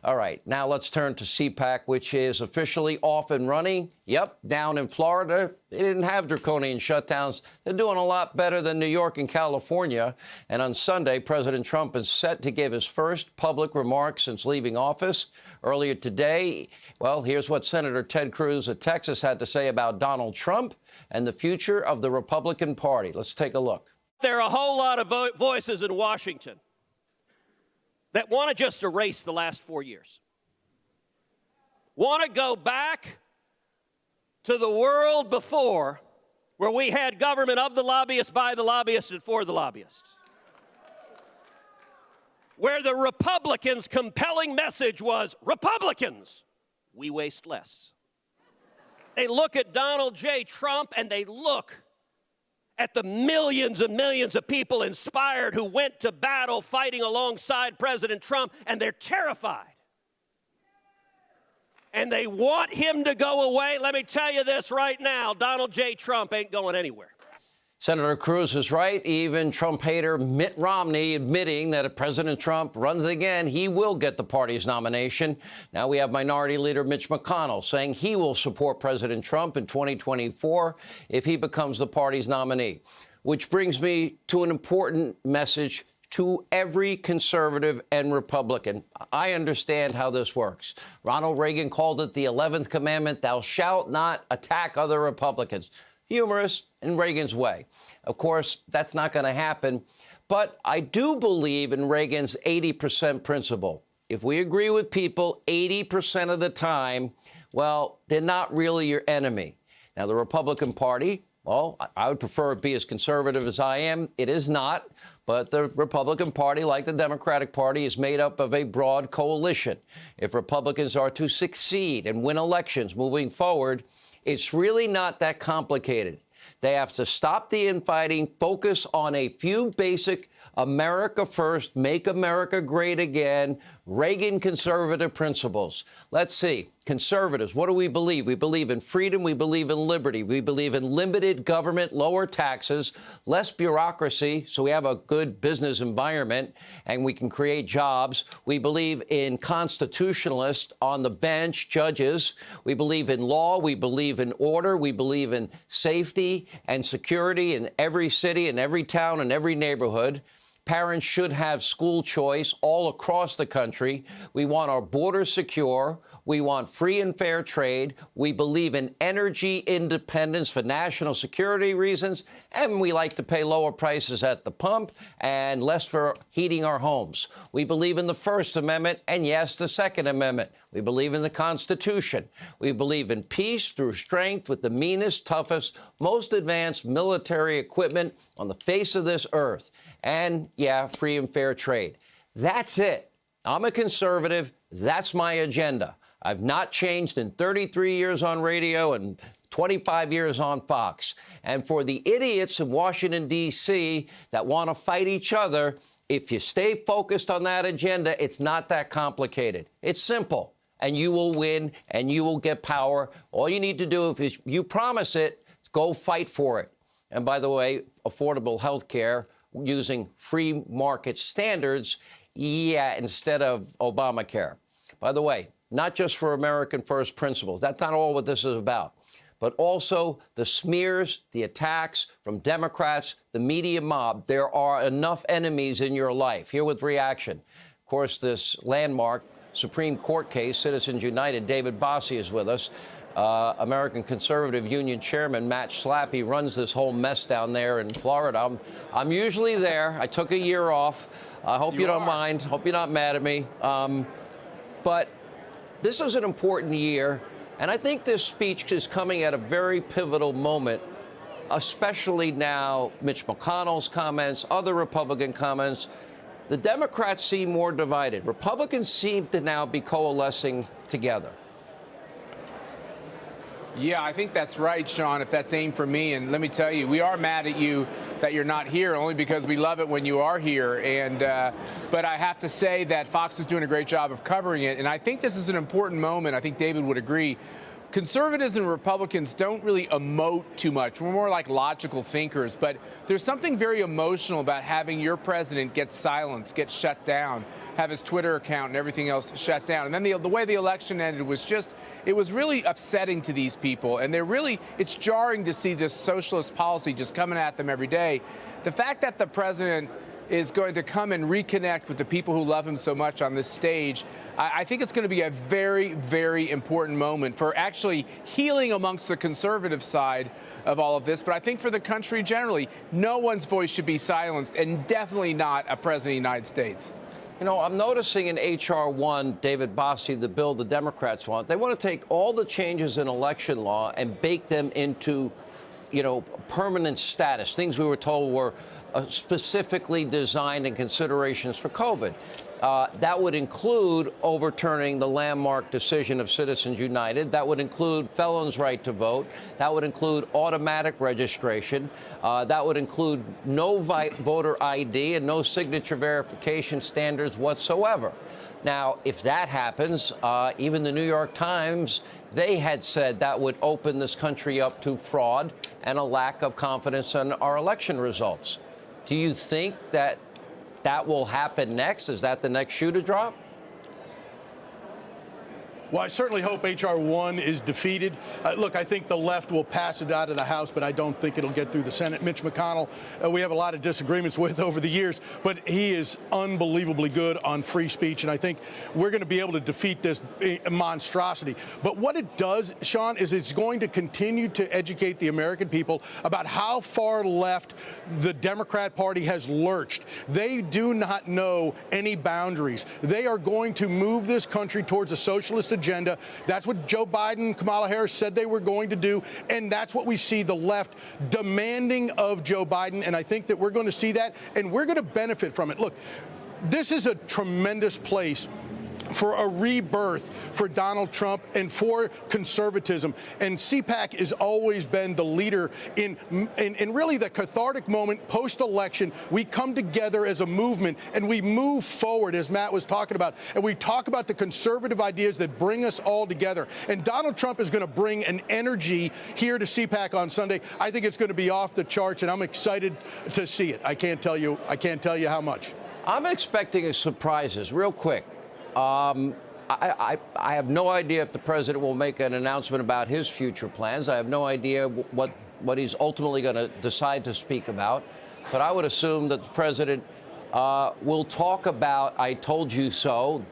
All right, now let's turn to CPAC, which is officially off and running. Yep, down in Florida, they didn't have draconian shutdowns. They're doing a lot better than New York and California. And on Sunday, President Trump is set to give his first public remarks since leaving office. Earlier today, well, here's what Senator Ted Cruz of Texas had to say about Donald Trump and the future of the Republican Party. Let's take a look. There are a whole lot of voices in Washington that want to just erase the last 4 years. Want to go back to the world before, where we had government of the lobbyists, by the lobbyists, and for the lobbyists. Where the Republicans' compelling message was, Republicans, we waste less. They look at Donald J. Trump and they look at the millions and millions of people inspired who went to battle fighting alongside President Trump, and they're terrified. And they want him to go away. Let me tell you this right now, Donald J. Trump ain't going anywhere. Senator Cruz is right. Even Trump hater Mitt Romney admitting that if President Trump runs again, he will get the party's nomination. Now we have Minority Leader Mitch McConnell saying he will support President Trump in 2024 if he becomes the party's nominee. Which brings me to an important message to every conservative and Republican. I understand how this works. Ronald Reagan called it the 11th commandment, thou shalt not attack other Republicans. Humorous in Reagan's way. Of course, that's not going to happen. But I do believe in Reagan's 80% principle. If we agree with people 80% of the time, well, they're not really your enemy. Now, the Republican Party, well, I would prefer it be as conservative as I am. It is not. But the Republican Party, like the Democratic Party, is made up of a broad coalition. If Republicans are to succeed and win elections moving forward, it's really not that complicated. They have to stop the infighting, focus on a few basic America first, make America great again, Reagan conservative principles. Let's see. Conservatives, what do we believe? We believe in freedom. We believe in liberty. We believe in limited government, lower taxes, less bureaucracy, so we have a good business environment and we can create jobs. We believe in constitutionalists on the bench, judges. We believe in law. We believe in order. We believe in safety and security in every city, in every town, in every neighborhood. Parents should have school choice all across the country. We want our borders secure. We want free and fair trade. We believe in energy independence for national security reasons. And we like to pay lower prices at the pump and less for heating our homes. We believe in the First Amendment and, yes, the Second Amendment. We believe in the Constitution. We believe in peace through strength with the meanest, toughest, most advanced military equipment on the face of this earth. And, yeah, free and fair trade. That's it. I'm a conservative. That's my agenda. I've not changed in 33 years on radio and 25 years on Fox. And for the idiots in Washington, D.C. that want to fight each other, if you stay focused on that agenda, it's not that complicated. It's simple. And you will win and you will get power. All you need to do, if you promise it, go fight for it. And by the way, affordable health care using free market standards, yeah, instead of Obamacare. By the way, not just for American first principles. That's not all what this is about. But also the smears, the attacks from Democrats, the media mob. There are enough enemies in your life. Here with reaction. Of course, this landmark Supreme Court case, Citizens United, David Bossie is with us. American Conservative Union Chairman Matt Schlappy runs this whole mess down there in Florida. I'm usually there. I took a year off. I hope you don't mind. Hope you're not mad at me. But this is an important year, and I think this speech is coming at a very pivotal moment, especially now Mitch McConnell's comments, other Republican comments. The Democrats seem more divided. Republicans seem to now be coalescing together. Yeah, I think that's right, Sean, if that's aimed for me. And let me tell you, we are mad at you that you're not here, only because we love it when you are here. And but I have to say that Fox is doing a great job of covering it. And I think this is an important moment. I think David would agree. conservatives and Republicans don't really emote too much. We're more like logical thinkers, but there's something very emotional about having your president get silenced, get shut down, have his Twitter account and everything else shut down. And then the way the election ended was just, it was really upsetting to these people. And it's jarring to see this socialist policy just coming at them every day. The fact that the president is going to come and reconnect with the people who love him so much on this stage, I think it's going to be a very, very important moment for actually healing amongst the conservative side of all of this. But I think for the country generally, no one's voice should be silenced, and definitely not a president of the United States. You know, I'm noticing in H.R. 1, David Bossie, the bill the Democrats want, they want to take all the changes in election law and bake them into, you know, permanent status, things we were told were specifically designed in considerations for COVID. That would include overturning the landmark decision of Citizens United. That would include felons' right to vote. That would include automatic registration. That would include no voter ID and no signature verification standards whatsoever. Now, if that happens, even the New York Times, they had said that would open this country up to fraud and a lack of confidence in our election results. Do you think that will happen next? Is that the next shoe to drop? Well, I certainly hope H.R. 1 is defeated. Look, I think the left will pass it out of the House, but I don't think it'll get through the Senate. Mitch McConnell, we have a lot of disagreements with over the years, but he is unbelievably good on free speech, and I think we're going to be able to defeat this monstrosity. But what it does, Sean, is it's going to continue to educate the American people about how far left the Democrat Party has lurched. They do not know any boundaries. They are going to move this country towards a socialist agenda. That's what Joe Biden and Kamala Harris said they were going to do, and that's what we see the left demanding of Joe Biden, and I think that we're going to see that, and we're going to benefit from it. Look, this is a tremendous place for a rebirth for Donald Trump and for conservatism. And CPAC has always been the leader in really the cathartic moment post-election. We come together as a movement and we move forward, as Matt was talking about, and we talk about the conservative ideas that bring us all together. And Donald Trump is going to bring an energy here to CPAC on Sunday. I think it's going to be off the charts, and I'm excited to see it. I can't tell you how much. I'm expecting surprises real quick. I have no idea if the president will make an announcement about his future plans. I have no idea what he's ultimately going to decide to speak about. But I would assume that the president will talk about, I told you so.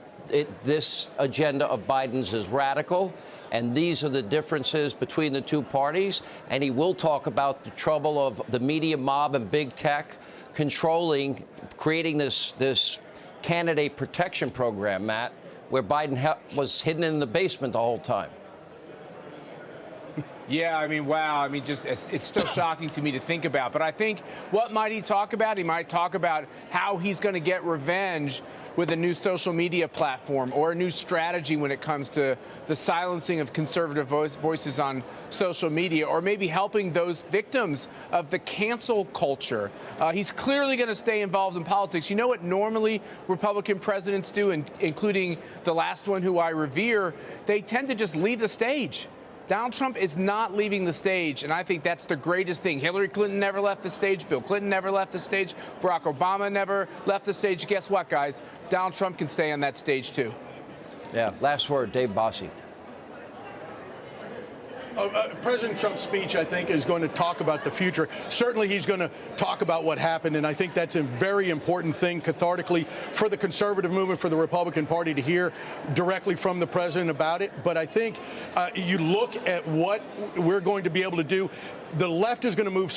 This agenda of Biden's is radical, and these are the differences between the two parties. And he will talk about the trouble of the media mob and big tech creating this candidate protection program, Matt, where Biden was hidden in the basement the whole time. Yeah, I mean, wow. I mean, just it's still shocking to me to think about. But I think what might he talk about? He might talk about how he's going to get revenge with a new social media platform or a new strategy when it comes to the silencing of conservative voices on social media, or maybe helping those victims of the cancel culture. He's clearly going to stay involved in politics. You know what normally Republican presidents do, including the last one who I revere? They tend to just leave the stage. Donald Trump is not leaving the stage, and I think that's the greatest thing. Hillary Clinton never left the stage. Bill Clinton never left the stage. Barack Obama never left the stage. Guess what, guys? Donald Trump can stay on that stage, too. Yeah. Last word, Dave Bossie. President Trump's speech, I think, is going to talk about the future. Certainly, he's going to talk about what happened, and I think that's a very important thing cathartically for the conservative movement, for the Republican Party to hear directly from the president about it. But I think you look at what we're going to be able to do. The left is going to move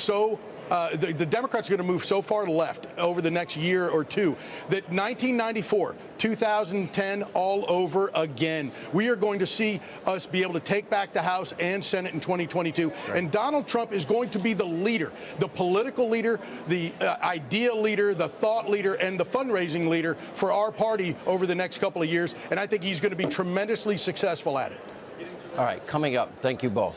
the Democrats are going to move so far left over the next year or two that 1994, 2010, all over again. We are going to see us be able to take back the House and Senate in 2022. Right. And Donald Trump is going to be the leader, the political leader, the idea leader, the thought leader, and the fundraising leader for our party over the next couple of years. And I think he's going to be tremendously successful at it. All right, coming up, thank you both.